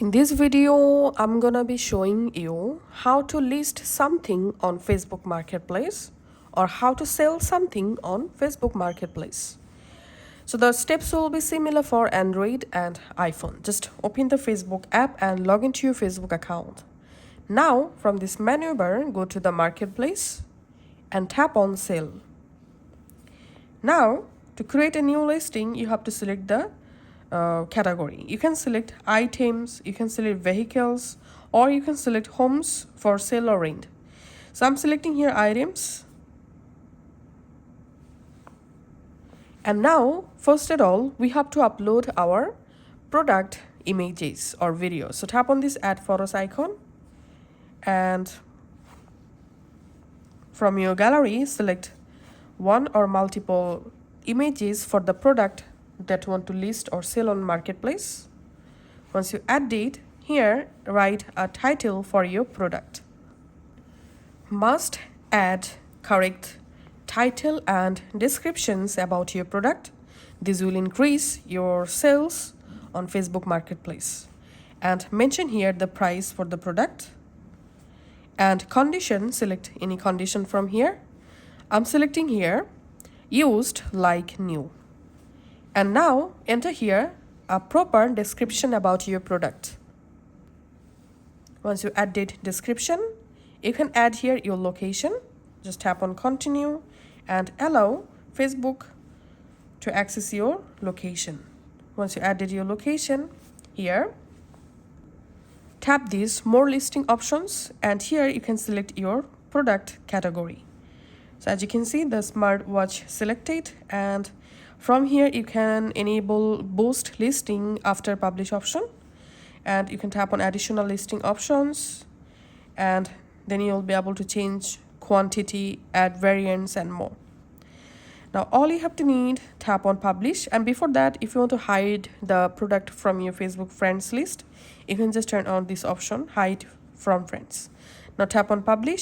In this video, I'm gonna be showing you how to list something on Facebook Marketplace or how to sell something on Facebook Marketplace. So the steps will be similar for Android and iPhone. Just open the Facebook app and log into your Facebook account. Now, from this menu bar, go to the Marketplace and tap on Sell. Now, to create a new listing, you have to select the category. You can select items, you can select vehicles, or you can select homes for sale or rent. So I'm selecting here items. And now, first of all, we have to upload our product images or videos. So tap on this add photos icon and from your gallery, select one or multiple images for the product that you want to list or sell on Marketplace. Once you add it, here write a title for your product. Must add correct title and descriptions about your product. This will increase your sales on Facebook Marketplace. And mention here the price for the product. And condition, select any condition from here. I'm selecting here used like new. And now enter here a proper description about your product. Once you added description, you can add here your location. Just tap on continue and allow Facebook to access your location. Once you added your location, here tap these more listing options and here you can select your product category. So as you can see, the smartwatch selected, and from here you can enable boost listing after publish option, and you can tap on additional listing options, and then you'll be able to change quantity, add variants and more. Now all you have to need, tap on publish, and before that, if you want to hide the product from your Facebook friends list, you can just turn on this option, hide from friends. Now tap on publish.